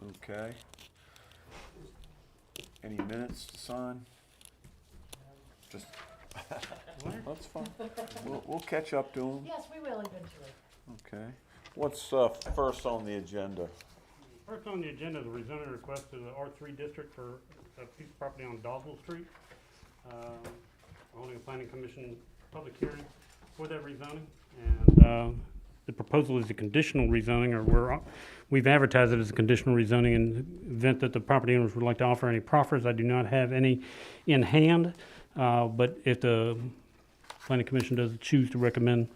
Okay. Any minutes to sign? Just, that's fine. We'll catch up to them. Yes, we will eventually. Okay. What's first on the agenda? First on the agenda is a rezoning request to the R3 district for a piece of property on Doswell Street. Holding a planning commission public hearing for that rezoning. And the proposal is a conditional rezoning, or we've advertised it as a conditional rezoning in the event that the property owners would like to offer any proffers. I do not have any in hand, but if the planning commission does choose to recommend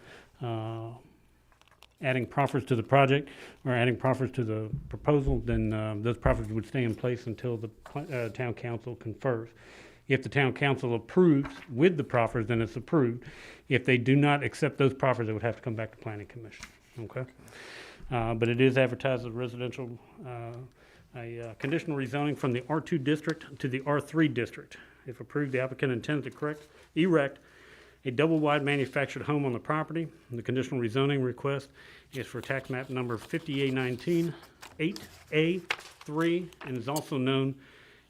adding proffers to the project or adding proffers to the proposal, then those proffers would stay in place until the town council confers. If the town council approves with the proffers, then it's approved. If they do not accept those proffers, it would have to come back to planning commission, okay? But it is advertised as residential, conditional rezoning from the R2 district to the R3 district. If approved, the applicant intends to erect a double-wide manufactured home on the property. The conditional rezoning request is for tax map number 50A19, 8A3, and is also known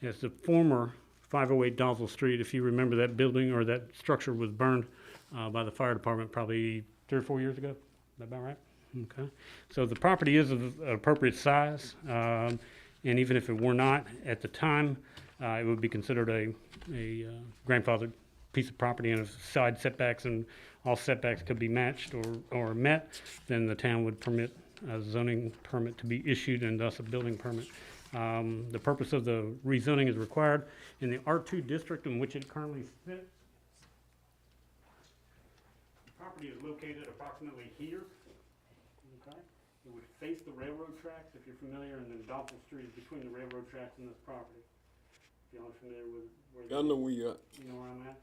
as the former 508 Doswell Street. If you remember, that building or that structure was burned by the fire department probably 3 or 4 years ago. Is that about right? Okay. So the property is of an appropriate size, and even if it were not at the time, it would be considered a grandfathered piece of property, and if side setbacks and all setbacks could be matched or met, then the town would permit a zoning permit to be issued and thus a building permit. The purpose of the rezoning is required in the R2 district in which it currently sits. The property is located approximately here. Okay. It would face the railroad tracks, if you're familiar, and then Doswell Street is between the railroad tracks and this property. If y'all are familiar with where I know where you're at. you know where I'm at.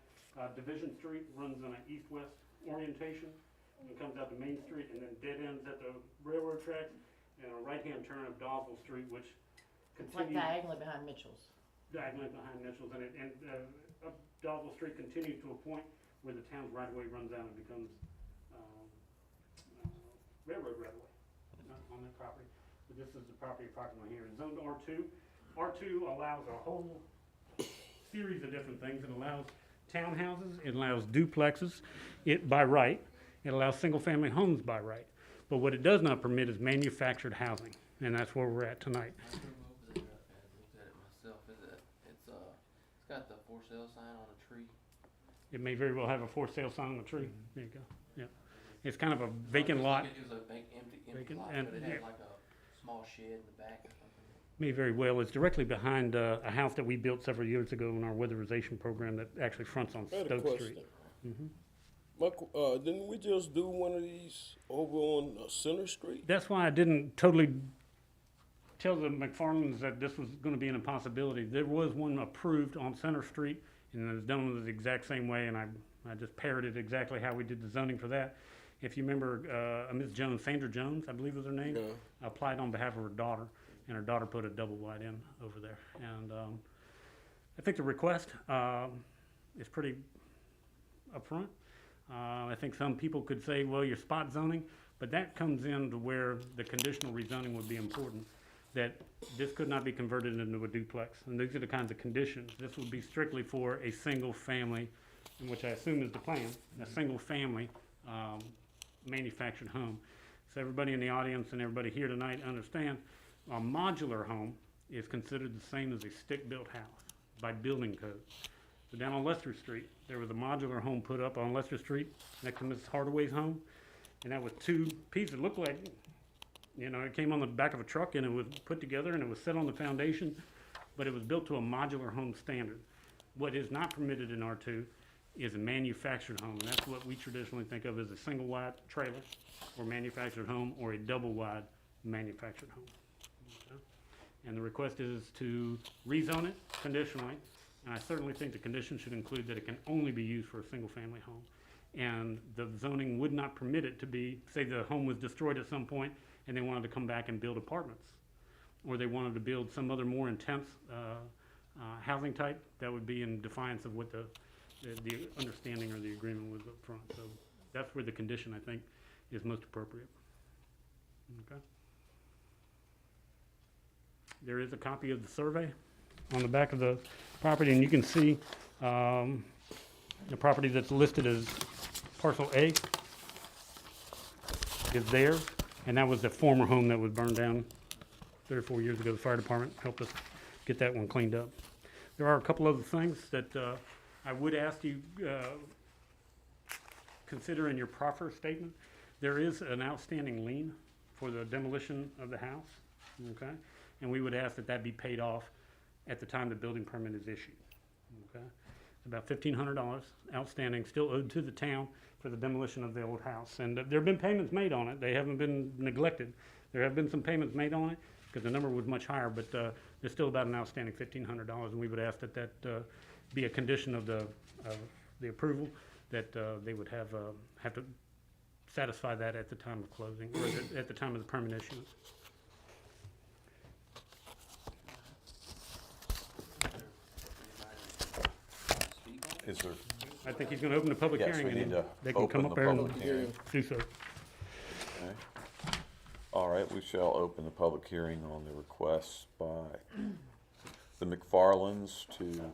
Division Street runs on an east-west orientation and comes out to Main Street and then dead ends at the railroad tracks and a right-hand turn of Doswell Street, which It's like continues diagonally behind Mitchell's. diagonally behind Mitchell's, and Doswell Street continues to a point where the town's right-of-way runs out and becomes railroad right-of-way on that property. So this is the property approximately here. It's zoned R2. R2 allows a whole series of different things. It allows townhouses, it allows duplexes, by right. It allows single-family homes by right. But what it does not permit is manufactured housing, and that's where we're at tonight. I drove over there and looked at it myself. It's got the for sale sign on a tree. It may very well have a for sale sign on the tree. There you go, yeah. It's kind of a vacant lot. It was a empty Vacant, lot, and- but it yeah. had like a small shed in the back or something. May very well. It's directly behind a house that we built several years ago in our weatherization program that actually fronts on I had a Stoke question. Street. Didn't we just do one of these over on Center Street? That's why I didn't totally tell the McFarlands that this was gonna be an impossibility. There was one approved on Center Street, and it was done the exact same way, and I just parroted exactly how we did the zoning for that. If you remember, Ms. Jones, Sandra Jones, I believe was her name, Yeah. applied on behalf of her daughter, and her daughter put a double wide in over there. And I think the request is pretty upfront. I think some people could say, well, you're spot zoning, but that comes into where the conditional rezoning would be important, that this could not be converted into a duplex. And these are the kinds of conditions. This would be strictly for a single family, which I assume is the plan, a single family manufactured home. So everybody in the audience and everybody here tonight understand, a modular home is considered the same as a stick-built house by building code. So down on Lester Street, there was a modular home put up on Lester Street next to Mrs. Hardaway's home, and that was 2 pieces. It looked like, it came on the back of a truck and it was put together and it was set on the foundation, but it was built to a modular home standard. What is not permitted in R2 is a manufactured home, and that's what we traditionally think of as a single-wide trailer or manufactured home or a double-wide manufactured home. Okay? And the request is to rezone it conditionally, and I certainly think the condition should include that it can only be used for a single-family home. And the zoning would not permit it to be, say the home was destroyed at some point and they wanted to come back and build apartments, or they wanted to build some other more intense housing type, that would be in defiance of what the understanding or the agreement was up front. So that's where the condition, I think, is most appropriate. Okay. there is a copy of the survey on the back of the property, and you can see the property that's listed as parcel A is there, and that was the former home that was burned down 3 or 4 years ago. The fire department helped us get that one cleaned up. There are a couple other things that I would ask you consider in your proffer statement. There is an outstanding lien for the demolition of the house, okay? And we would ask that that be paid off at the time the building permit is issued, okay? About $1,500 outstanding, still owed to the town for the demolition of the old house. And there have been payments made on it. They haven't been neglected. There have been some payments made on it because the number was much higher, but there's still about an outstanding $1,500. And we would ask that that be a condition of the approval, that they would have to satisfy that at the time of closing, or at the time of the permit issuance. Is there, I think he's gonna open the public yes, hearing, we need and to they can come open up the there public and hearing. do so. Okay. All right, we shall open the public hearing on the request by the McFarlands to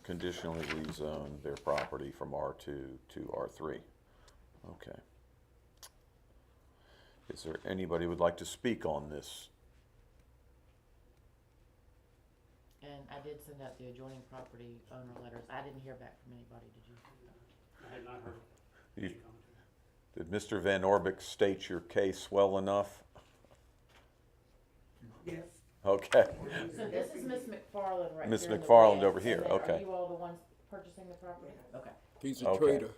conditionally rezone their property from R2 to R3. Okay. Is there anybody who would like to speak on this? And I did send out the adjoining property owner letters. I didn't hear back from anybody, did you? I had not heard. You- Did Mr. Van Orbeck state your case well enough? Yes. Okay, So this is Miss McFarland right here. Miss in the McFarland red, over here, and then okay. Are you all the ones purchasing the property? Okay. He's a Okay. trader.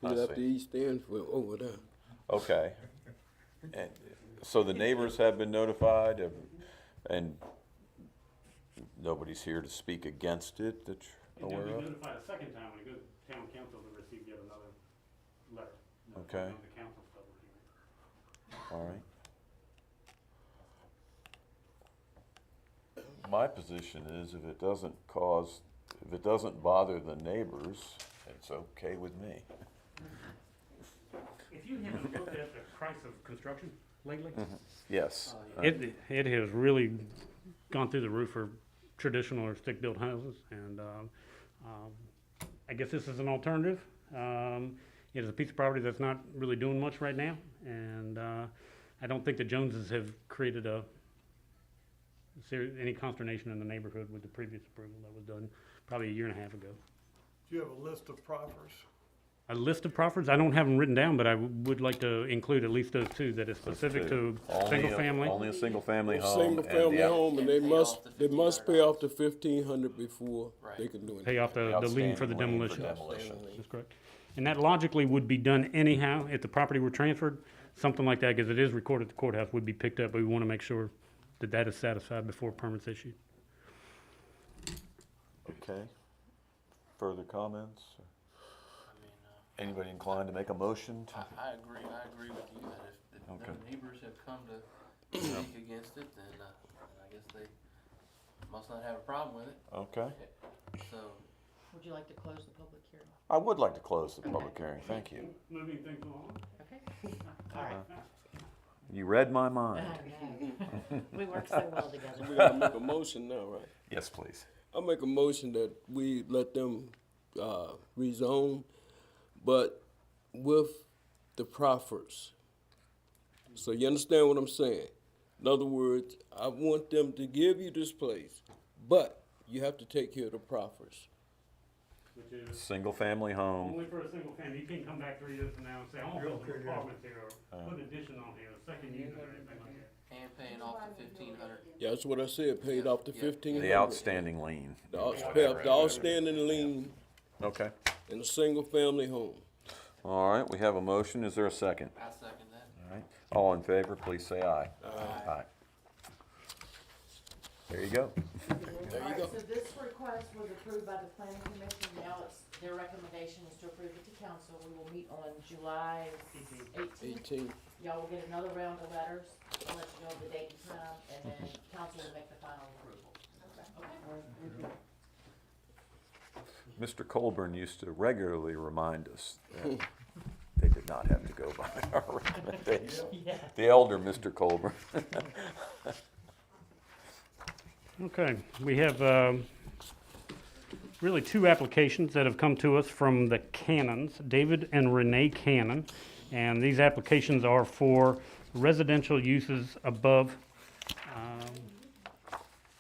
He I left see. the East End for over there. okay. And so the neighbors have been notified and nobody's here to speak against it that you're And they'll aware be of? notified a second time when it goes to town council to receive yet another letter. Okay. Of the council's public hearing. All right. My position is if it doesn't bother the neighbors, it's okay with me. If you haven't looked at the price of construction lately, Yes. it has really gone through the roof for traditional or stick-built houses, and I guess this is an alternative. It is a piece of property that's not really doing much right now, and I don't think the Joneses have created any consternation in the neighborhood with the previous approval that was done probably a year and a half ago. Do you have a list of proffers? A list of proffers, I don't have them written down, but I would like to include at least those two that is specific to single family. Only a single family home. Single family home, and they Pay must, off the they must pay $1,500. off the $1,500 before Right. they can do Pay anything. off the lien for the outstanding lien for demolition. demolition. That's correct. And that logically would be done anyhow if the property were transferred. Something like that, because it is recorded at the courthouse, would be picked up, but we want to make sure that that is satisfied before permits issued. Okay. Further comments? I mean, Anybody inclined to make a motion? I agree with you that if Okay. the neighbors have come to speak against it, then I guess they must not have a problem with it. Okay. So, Would you like to close the public hearing? I would like to close the public hearing. Thank you. Moving things along. Okay. All right. You read my mind. We work so well We together. gotta make a motion now, right? Yes, please. I'll make a motion that we let them, rezone, but with the proffers. So you understand what I'm saying? In other words, I want them to give you this place, but you have to take care of the proffers. Which is Single family home. only for a single family. You can't come back 3 years from now and say, I want to build an apartment here, or put an addition on here, a second unit, or anything like that. and paying off the 1,500. Yeah, that's what I said, paid off the Yeah. 1,500. The outstanding lien. Pay off the outstanding lien Okay. in a single family home. All right, we have a motion. Is there a second? I second that. All right. All in favor, please say aye. Aye. There you go. There you Alright, go. so this request was approved by the planning commission. Now their recommendation is to approve it to council. We will meet on July 18th. 18. Y'all will get another round of letters. I'll let you know the date and time, and then council will make the final approval. Okay? Mr. Colburn used to regularly remind us that they did not have to go by our recommendation. Yeah. The elder Mr. Colburn. Okay, we have really two applications that have come to us from the Cannons, David and Renee Cannon. And these applications are for residential uses above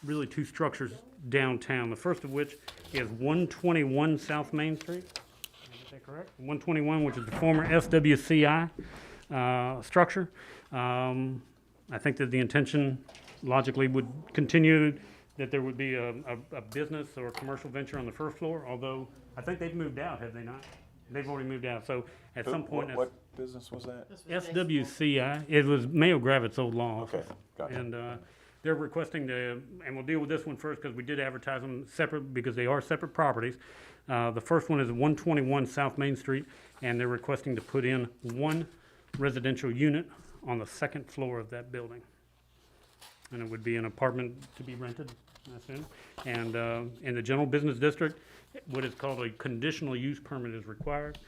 really two structures downtown. The first of which is 121 South Main Street. Is that correct? 121, which is the former SWCI structure. I think that the intention logically would continue that there would be a business or commercial venture on the first floor, although I think they've moved out, have they not? They've already moved out, so at some point, What business was that? This was SWCI, it was Mayo Gravitt's old law Okay, office. got it. And they're requesting to, and we'll deal with this one first because we did advertise them separate because they are separate properties. The first one is 121 South Main Street, and they're requesting to put in one residential unit on the second floor of that building. And it would be an apartment to be rented, I assume. And in the general business district, what is called a conditional use permit is required.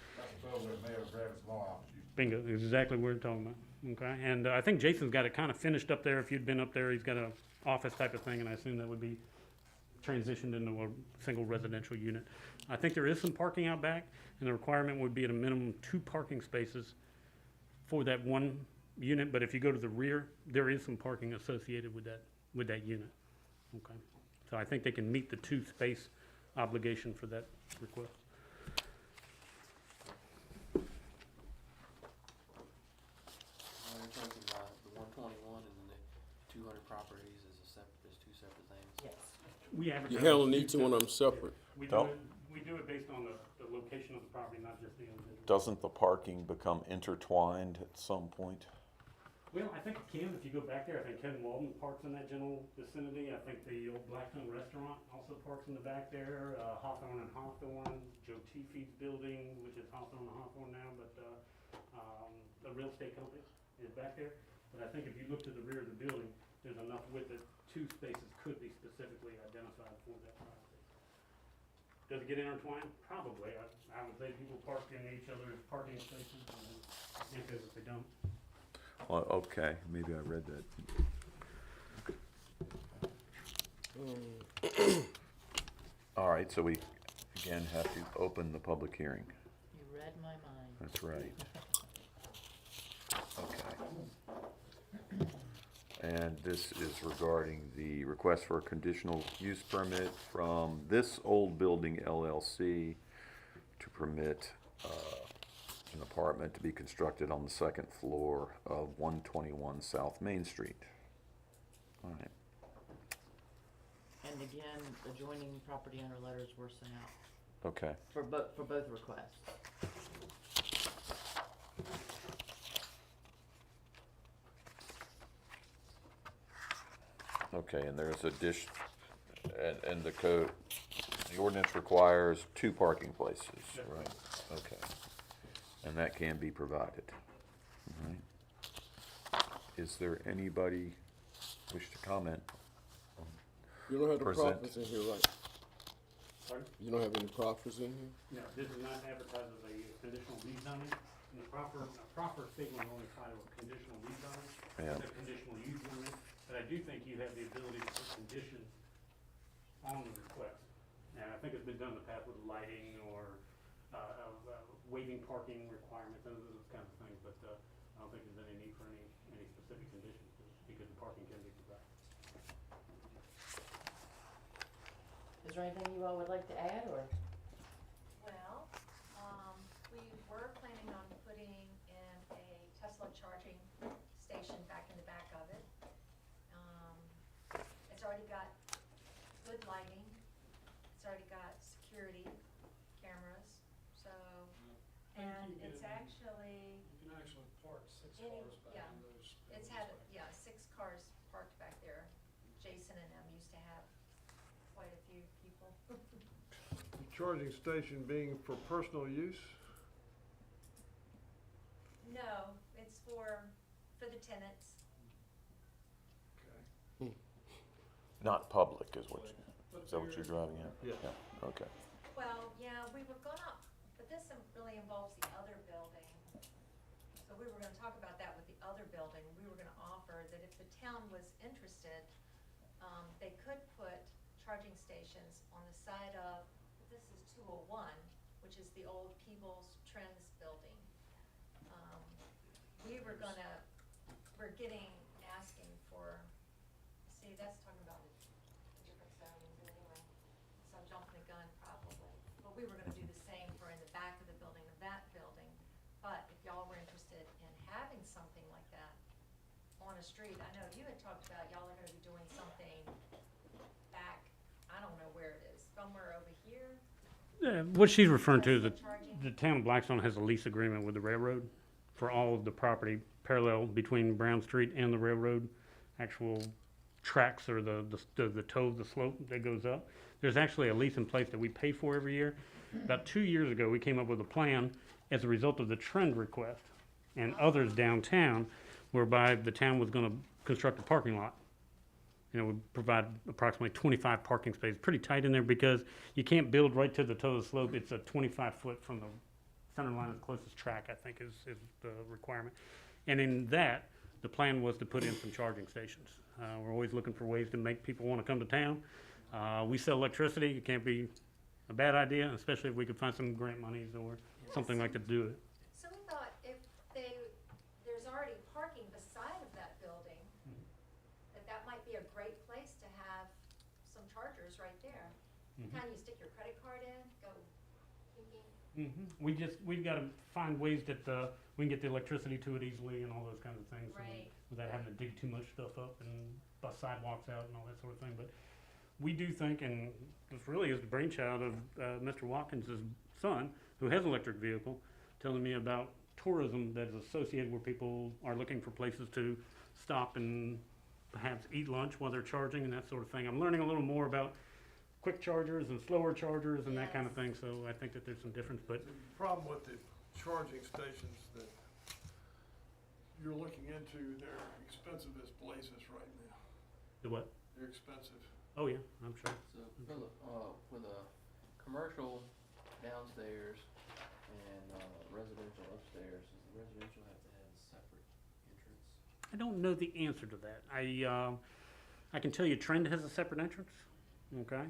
Bingo, exactly what we're talking about. Okay, and I think Jason's got it kind of finished up there. If you'd been up there, he's got an office type of thing, and I assume that would be transitioned into a single residential unit. I think there is some parking out back, and the requirement would be at a minimum 2 parking spaces for that one unit, but if you go to the rear, there is some parking associated with that unit. Okay, so I think they can meet the 2-space obligation for that request. You're thinking the 121 and then the 200 properties is two separate things. Yes. We You advertise. handle each one of them separate. We Don't- do it based on the location of the property, not just the individual. Doesn't the parking become intertwined at some point? Well, I think it can, if you go back there, I think Ken Walden parks in that general vicinity. I think the old Blackstone Restaurant also parks in the back there, Hawthorne and Hawthorne, Joe Teefee's building, which is Hawthorne and Hawthorne now, but, the real estate company is back there. But I think if you look to the rear of the building, there's enough width that 2 spaces could be specifically identified for that property. Does it get intertwined? Probably. I would say people park in each other's parking spaces, and the answer is if they don't. Well, okay, maybe I read that. All right, so we again have to open the public hearing. You read my mind. That's right. Okay. And this is regarding the request for a conditional use permit from This Old Building LLC to permit an apartment to be constructed on the second floor of 121 South Main Street. All right. And again, adjoining property owner letters were sent out Okay. for both requests. Okay, and there's and the code, the ordinance requires 2 parking places, right? Okay. And that can be provided. All right. Is there anybody wish to comment? You don't have the Present. proffers in here, right? Pardon? You don't have any proffers in here? No, this is not advertised as a conditional rezoning. And the proper statement will only apply to a conditional rezoning, Yeah. a conditional use permit. But I do think you have the ability to put conditions on the request. And I think it's been done in the past with lighting or waiving parking requirements and those kinds of things. But I don't think there's any need for any specific conditions because the parking can be provided. Is there anything you all would like to add, or? Well, we were planning on putting in a Tesla charging station back in the back of it. It's already got good lighting, it's already got security cameras, so, and it's actually, You can actually park 6 Any- cars back yeah. in those. it's had, 6 cars parked back there. Jason and them used to have quite a few people. The charging station being for personal use? No, it's for the tenants. Okay. Not public is what is that what you're driving at? Yeah. Okay. Well, yeah, we were gonna, but this really involves the other building. So we were gonna talk about that with the other building. We were gonna offer that if the town was interested, they could put charging stations on the side of, this is 201, which is the old Peebles Trends building. We're asking for, see, that's talking about the different zonings anyway, so I'm jumping the gun probably. But we were gonna do the same for in the back of the building of that building. But if y'all were interested in having something like that on a street, I know you had talked about y'all are gonna be doing something back, I don't know where it is, somewhere over here. What she's referring to is Some charging. the town of Blackstone has a lease agreement with the railroad for all of the property parallel between Brown Street and the railroad, actual tracks or the toe of the slope that goes up. There's actually a lease in place that we pay for every year. About 2 years ago, we came up with a plan as a result of the trend request and others downtown, whereby the town was gonna construct a parking lot. You know, would provide approximately 25 parking spaces, pretty tight in there because you can't build right to the toe of the slope. It's a 25-foot from the center line of the closest track, I think is the requirement. And in that, the plan was to put in some charging stations. We're always looking for ways to make people want to come to town. We sell electricity, it can't be a bad idea, especially if we could find some grant monies or something like that to do it. So we thought if there's already parking beside of that building, that might be a great place to have some chargers right there. Kind of you stick your credit card in, go ping, We've got to find ways that we can get the electricity to it easily and all those kinds of things. Right. Without having to dig too much stuff up and bust sidewalks out and all that sort of thing. But we do think, and this really is the brainchild of Mr. Watkins' son, who has an electric vehicle, telling me about tourism that is associated where people are looking for places to stop and perhaps eat lunch while they're charging and that sort of thing. I'm learning a little more about quick chargers and slower chargers and that kind of thing, so I think that there's some difference, but The problem with the charging stations that you're looking into, they're expensive as blazes right now. the what? They're expensive. Oh, yeah, I'm sure. So for the commercial downstairs and residential upstairs, does the residential have to have a separate entrance? I don't know the answer to that. I can tell you Trend has a separate entrance, okay?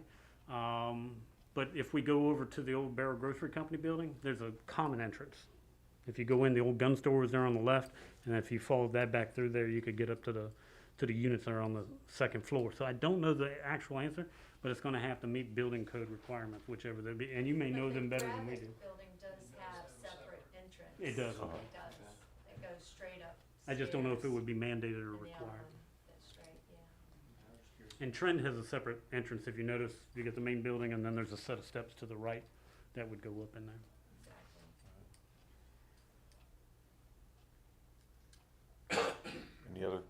But if we go over to the old Barrow Grocery Company building, there's a common entrance. If you go in, the old gun store is there on the left, and if you follow that back through there, you could get up to the units that are on the second floor. So I don't know the actual answer, but it's gonna have to meet building code requirements, whichever they be, and you may know them better than we do. The building does have separate entrance. It does. It does. It goes straight up. I just don't know if it stairs, would be mandated or and the other required. one that's straight, yeah. I was just curious. And Trend has a separate entrance. If you notice, you get the main building, and then there's a set of steps to the right that would go up in there. Exactly. Any other?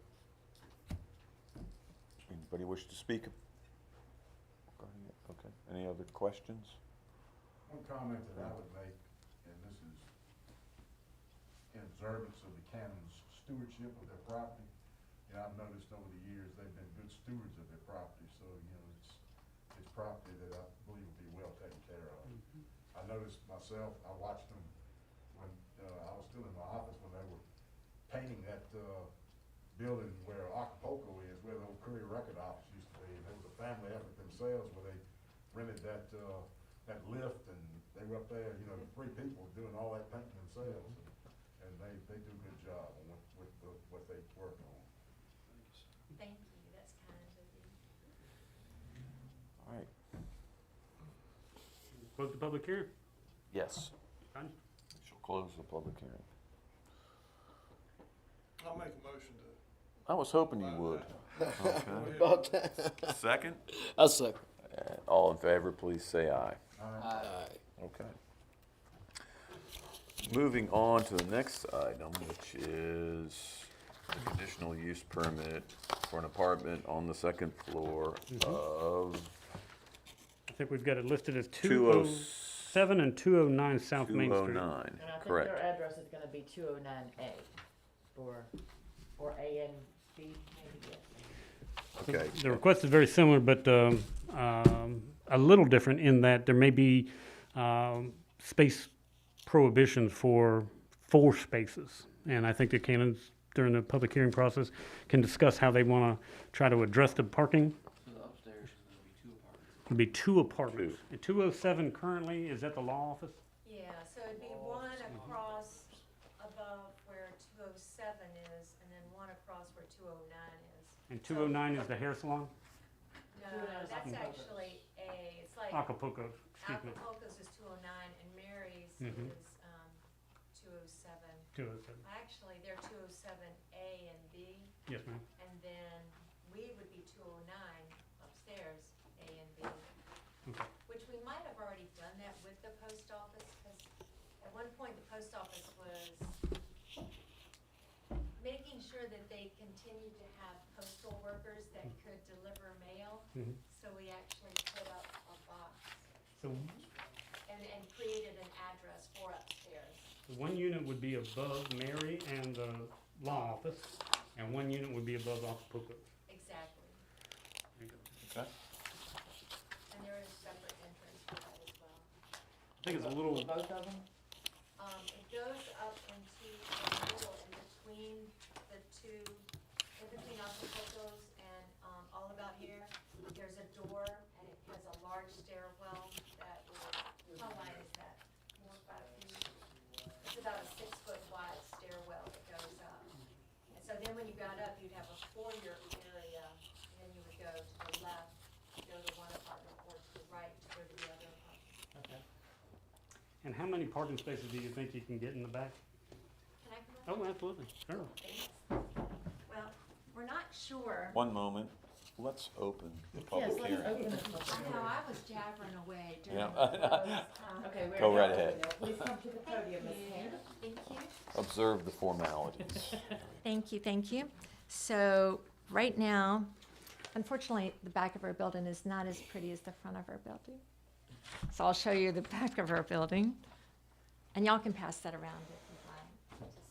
Anybody wish to speak? Okay, any other questions? One comment that I would make, and this is in observance of the canon's stewardship of their property. And I've noticed over the years, they've been good stewards of their property, so, it's property that I believe will be well taken care of. I noticed myself, I watched them when, I was still in my office when they were painting that, building where Acapulco is, where the old Courier Record office used to be. And there was a family effort themselves where they rented that lift, and they were up there, 3 people doing all that painting themselves. And they do a good job on what they work on. Thank you, that's kind of you. All right, Close the public hearing. yes, Fine. we shall close the public hearing. I'll make a motion to. I was hoping you would. Okay. About that. Second? I second. All in favor, please say aye. Aye. Okay. Moving on to the next item, which is a conditional use permit for an apartment on the second floor of I think we've got it listed as 207 207 and 209 South Main Street. 209, And I think correct. their address is gonna be 209A, or A and B, maybe, yes. Okay, The request is very similar, but a little different in that there may be space prohibitions for 4 spaces. And I think the canons, during the public hearing process, can discuss how they want to try to address the parking. So the It'd be 2 apartments. And 207 currently is at the law office? Yeah, so it'd be one across above where 207 is, and then one across where 209 is. And 209 is the hair salon? No, 209 is that's Acapulco's. actually it's like Acapulco, excuse me. Acapulco's is 209 and Mary's Mhm. is 207. 207. Actually, they're 207A and B, Yes, ma'am. and then we would be 209 upstairs, A and B. Okay. Which we might have already done that with the post office, because at one point the post office was making sure that they continued to have postal workers that could deliver mail. Mhm. So we actually put up a box So and created an address for upstairs. the one unit would be above Mary and the law office, and one unit would be above Acapulco's. Exactly. There you go. Okay. And there is separate entrance for that as well. I think it's a little, Both of them? It goes up into the middle, in between the two, in between Acapulco's and, all about here. There's a door, and it has a large stairwell that is, how wide is that? 4 or 5 feet? It's about a 6-foot wide stairwell that goes up. And so then when you got up, you'd have a foyer area, and then you would go to the left, go to one apartment, or to the right to go to the other apartment. Okay. and how many parking spaces do you think you can get in the back? Can I come up? Oh, absolutely, sure. Well, we're not sure. One moment, let's open the Yes, public let's hearing. open the public I know, hearing. I was jabbering away during Yeah. this. Okay, we're. Go right now ahead. open it. Please come to the podium, Ms. Hannah. Thank you. Observe the formalities. Thank you, thank you. So, right now, unfortunately, the back of our building is not as pretty as the front of our building. So I'll show you the back of our building, and y'all can pass that around if you'd like to see.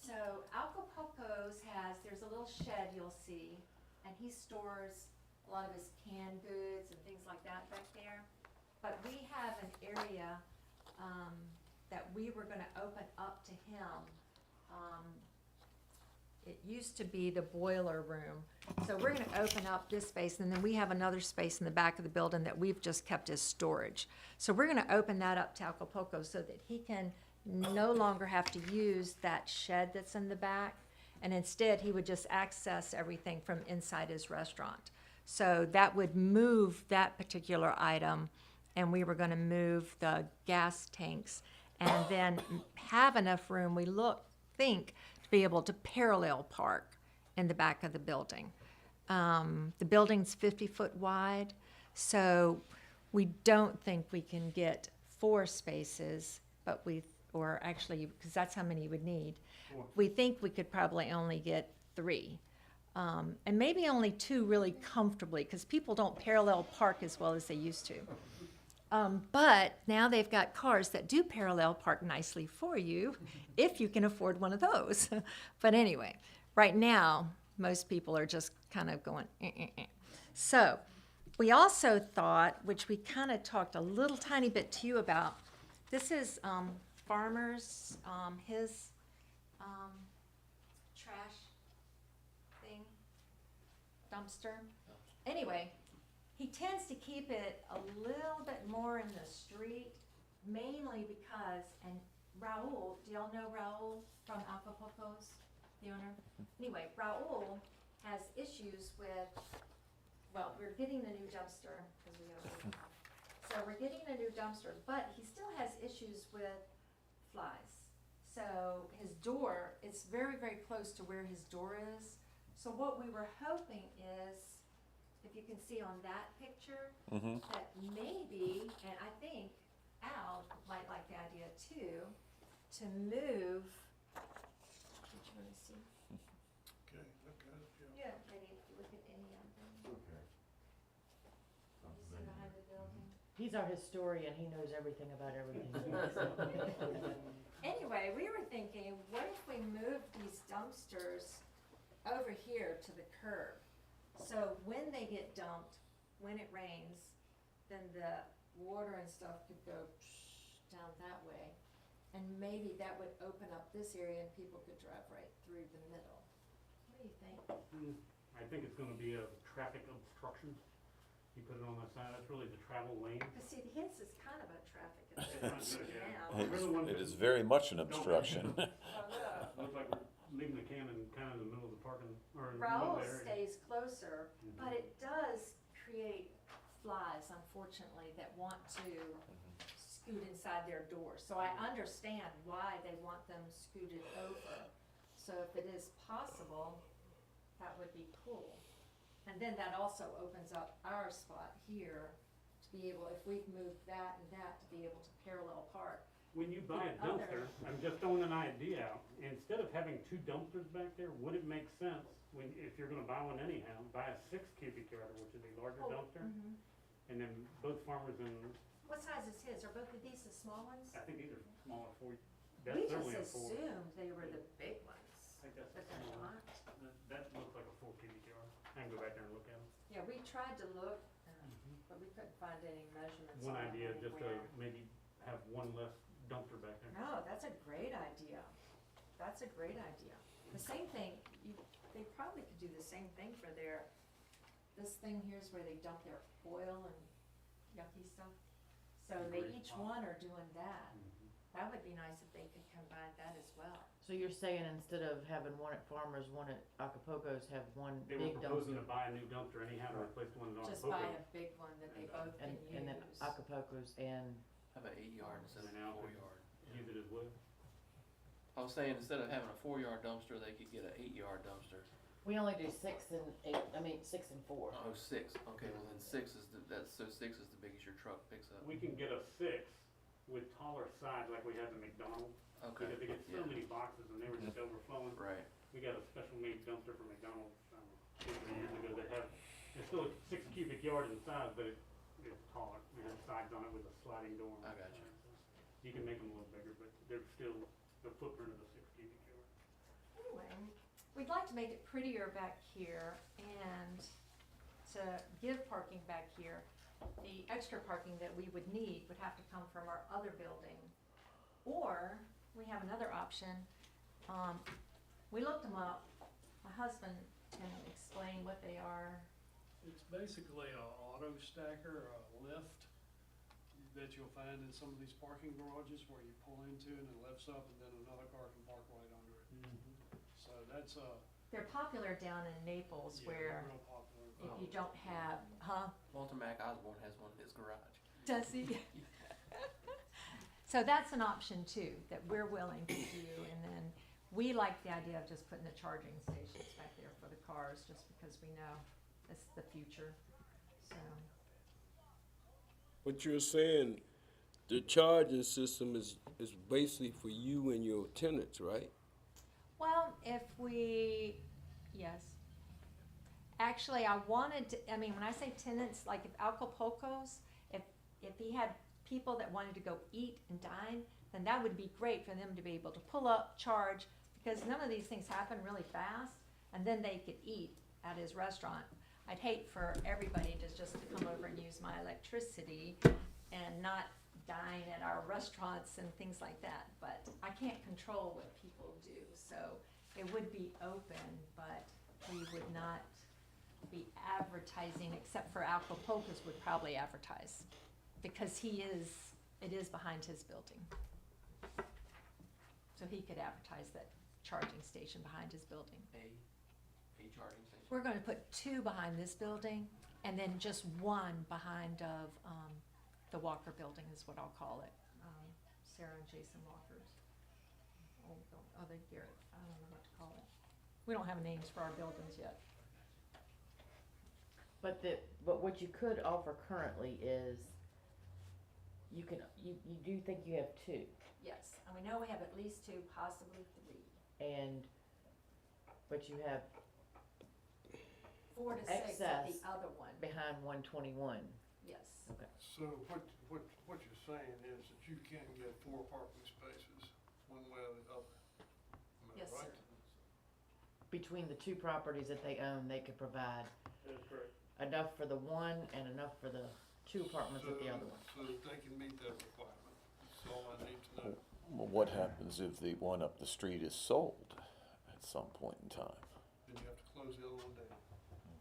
So Acapulco's there's a little shed you'll see, and he stores a lot of his canned goods and things like that back there. But we have an area, that we were gonna open up to him. It used to be the boiler room. So we're gonna open up this space, and then we have another space in the back of the building that we've just kept as storage. So we're gonna open that up to Acapulco so that he can no longer have to use that shed that's in the back. And instead, he would just access everything from inside his restaurant. So that would move that particular item, and we were gonna move the gas tanks, and then have enough room, we think, to be able to parallel park in the back of the building. The building's 50-foot wide, so we don't think we can get 4 spaces, but or actually, because that's how many you would need. We think we could probably only get 3. And maybe only 2 really comfortably, because people don't parallel park as well as they used to. But now they've got cars that do parallel park nicely for you, if you can afford one of those. But anyway, right now, most people are just kind of going, eh, eh, eh. So, we also thought, which we kind of talked a little tiny bit to you about, this is Farmer's, his trash thing, dumpster. Anyway, he tends to keep it a little bit more in the street, mainly because, and Raul, do y'all know Raul from Acapulco's, the owner? Anyway, Raul has issues with, well, we're getting a new dumpster, because we have, so we're getting a new dumpster, but he still has issues with flies. So his door, it's very, very close to where his door is. So what we were hoping is, if you can see on that picture, Mm-hmm. that maybe, and I think Al might like the idea too, to move, did you wanna see? Okay, look at it, yeah. Yeah. Maybe if you look at any of them, Okay. you see behind the building. He's our historian, he knows everything about everything. Anyway, we were thinking, what if we moved these dumpsters over here to the curb? So when they get dumped, when it rains, then the water and stuff could go down that way. And maybe that would open up this area and people could drive right through the middle. What do you think? I think it's gonna be a traffic obstruction. He put it on the side, that's really the travel lane. But see, his is kind of a traffic It's obstruction not good, yeah. now. I really want It to- is very much an obstruction. Oh, no. Looks like we're leaving the cannon kind of in the middle of the parking, or in the middle of Raoul the area. stays closer, Mhm. but it does create flies, unfortunately, that want to scoot inside their doors. So I understand why they want them scooted over. So if it is possible, that would be cool. And then that also opens up our spot here to be able, if we've moved that and that, to be able to parallel park. When you buy a The other- dumpster, I'm just throwing an idea out, instead of having two dumpsters back there, would it make sense, when, if you're gonna buy one anyhow, buy a 6 cubic yarder, which is a larger Oh, dumpster? mhm. And then both farmers and, What size is his? Are both of these the small ones? I think these are smaller for, that's We just certainly a 4. assumed they were the big ones, I think that's but a they're small one. not. That looks like a 4 cubic yard. I can go back there and look at them. Yeah, we tried to look, but we couldn't find any measurements One on them idea, just to anywhere. maybe have one less dumpster back there. No, that's a great idea. That's a great idea. The same thing, they probably could do the same thing for this thing here's where they dump their oil and yucky stuff. So they Great each spot. one are doing that. Mhm. That would be nice if they could combine that as well. So you're saying instead of having one at Farmers, one at Acapulco's, have one They were big proposing dumpster? to buy a new dumpster anyhow to replace the one that's on Just buy Poco. a big one that they both can use. And then Acapulco's and, Have an 8 yard instead of And a now 4 yard. Use it as well. I was saying, instead of having a 4 yard dumpster, they could get an 8 yard dumpster. we only do 6 and 8, 6 and 4. Oh, 6, okay, well then 6 is so 6 is the biggest your truck picks up. We can get a 6 with taller sides like we have at McDonald's, Okay, because they get so yeah, many boxes and they were just overflowing. right, We got a special made dumpster from McDonald's, 2 or 3 years ago that have, it's still a 6 cubic yard in size, but it's taller. It has sides on it with a sliding door. I got you. You can make them a little bigger, but they're still the footprint of a 6 cubic yard. Anyway, we'd like to make it prettier back here and to give parking back here. The extra parking that we would need would have to come from our other building. Or, we have another option. We looked them up. My husband can explain what they are. It's basically a auto stacker, a lift that you'll find in some of these parking garages where you pull into and it lifts up and then another car can park right under it. So that's They're popular down in Naples yeah, where real popular. if you don't have, huh? Walter Mack Osborne has one in his garage. Does he? So that's an option too, that we're willing to do, and then we like the idea of just putting the charging stations back there for the cars, just because we know it's the future, so. What you're saying, the charging system is basically for you and your tenants, right? Well, if we, yes. Actually, I wanted to, I mean, when I say tenants, like if Acapulco's, if he had people that wanted to go eat and dine, then that would be great for them to be able to pull up, charge, because none of these things happen really fast, and then they could eat at his restaurant. I'd hate for everybody to just come over and use my electricity and not dine at our restaurants and things like that, but I can't control what people do, so it would be open, but we would not be advertising, except for Acapulco's would probably advertise, because it is behind his building. So he could advertise that charging station behind his building. A charging station. We're gonna put 2 behind this building, and then just 1 behind of, the Walker Building is what I'll call it. Sarah and Jason Walker's. Other Garrett, I don't know what to call it. We don't have names for our buildings yet. But what you could offer currently is, you do think you have 2, Yes, and we know we have at least 2, possibly 3. but you have 4 to 6 at Excess. the other one, behind 121. yes. So what you're saying is that you can get 4 parking spaces one way or the other. Am I Yes, right? sir. Between the 2 properties that they own, they could provide That is correct. enough for the one and enough for the 2 apartments at the other one. So that they can meet that requirement. That's all I need to know. Well, what happens if the one up the street is sold at some point in time? Then you have to close the other one down.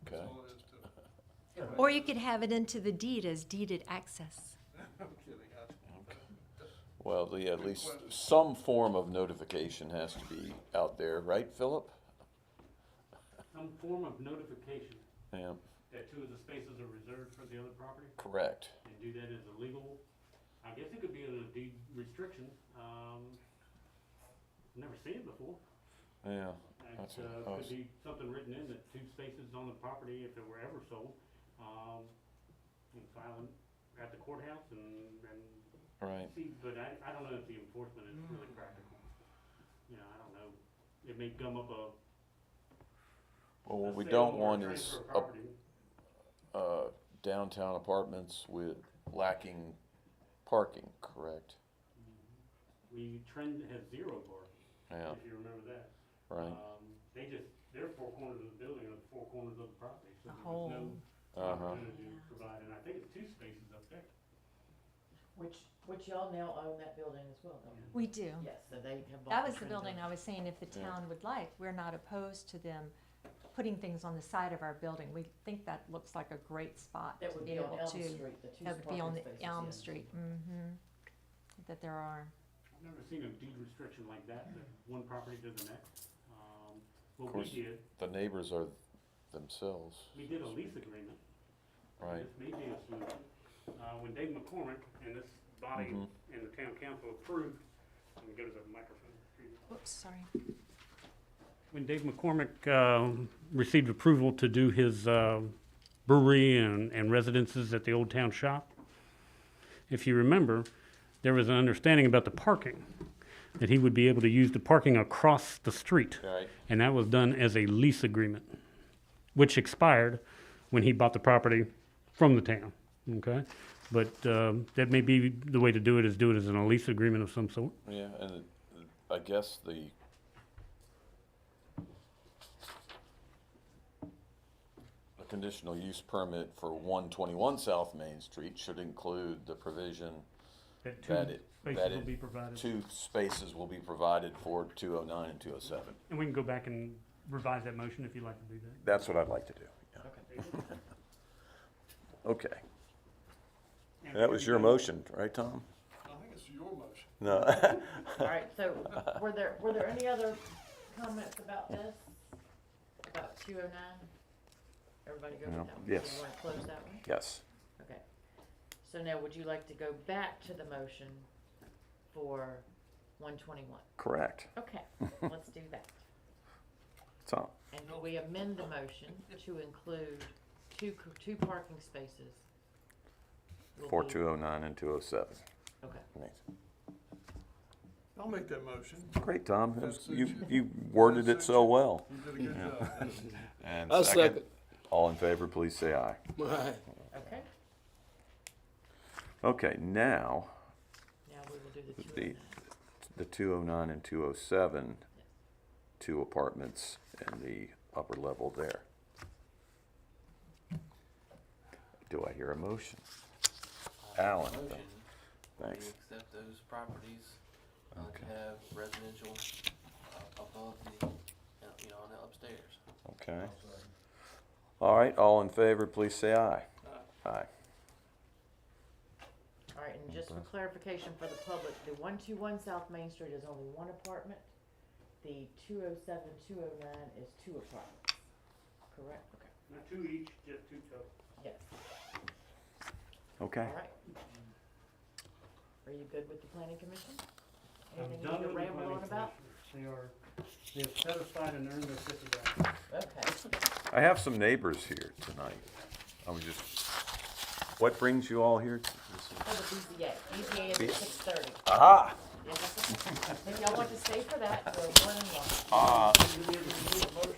Okay. That's all it is to it. Or you could have it into the deed as deeded access. I'm kidding, I, Well, at least some form of notification has to be out there, right, Philip? Some form of notification Yeah, that 2 of the spaces are reserved for the other property, correct. and do that as a legal, I guess it could be a deed restriction. Never seen it before. Yeah, It That's what I could was- be something written in that 2 spaces on the property, if it were ever sold, and file them at the courthouse and right. see, but I don't know if the enforcement is really practical. You know, I don't know, it may gum up a. Well, what a we sale don't or a want transfer is of property. downtown apartments with lacking parking, correct? Trend has 0 parking, Yeah, if you remember that. right. Their 4 corners of the building are the 4 corners of the property, so A there was whole- no Uh-huh. opportunity to provide, and I think it's 2 spaces up there. Which y'all now own that building as well, don't you? We do. Yes, so they have bought. That was the Trend building Zone. I was saying if the Yeah. town would like, we're not opposed to them putting things on the side of our building. We think that looks like a great spot That to would be be on able Elm to. Street, the 2 That would be on parking the spaces, Elm yes. Street, mm-hmm, that there are. I've never seen a deed restriction like that one property to the next. What course. we did, The neighbors are themselves, we did a lease agreement. right? This may be a solution. When Dave McCormick and this body Mhm. and the town council approved, let me go to the microphone. Oops, sorry. When Dave McCormick received approval to do his brewery and residences at the Old Town Shop, if you remember, there was an understanding about the parking, that he would be able to use the parking across the street. Right. And that was done as a lease agreement, which expired when he bought the property from the town, okay? But that may be the way to do it, is do it as a lease agreement of some sort. Yeah, and I guess the conditional use permit for 121 South Main Street should include the provision That that it, spaces that will it, be provided. 2 spaces will be provided for 209 and 207. And we can go back and revise that motion if you'd like to do that. That's what I'd like to do, yeah. Okay. Okay, that was your motion, right, Tom? I think it's your motion. No. All right, so were there any other comments about this? About 209? Everybody go No. with that one? Yes. So you wanna close that one? Yes, Okay. So now would you like to go back to the motion for 121? correct. Okay, let's do that. Tom, And do we amend the motion to include two parking spaces? Will for be- 209 and 207. Okay. Nice. I'll make that motion. Great, Tom. It was- That's You, it. you worded it so well. You did a good job. And I second. All in favor, please say aye. Right. Okay, Okay, now, now we will do the the, 209. the 209 and 207, 2 apartments in the upper level there. Do I hear a motion? Alan, Motion, thanks. we accept those properties, Okay. to have residential, above the, on the upstairs. Okay. All right, all in favor, please say aye. Aye. All right, and just for clarification for the public, the 121 South Main Street is only 1 apartment. The 207, 209 is 2 apartments. Correct? Okay. Not 2 each, just 2 total. Yes. Okay. All right. Are you good with the planning commission? I'm Anything you done need to with the ramble planning on about? commissioners. They have satisfied and earned their $50. Okay. I have some neighbors here tonight. I was just, what brings you all here? For the BZA. BZA is at 6:30. Aha! Yes. If y'all want to stay for that, we're more than welcome.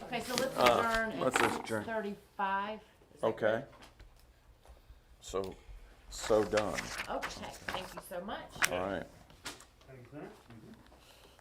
Okay, so let's adjourn let's at adjourn. 6:35. Is that Okay. good? So done. Okay, thank you so much. All right. Thank you, sir.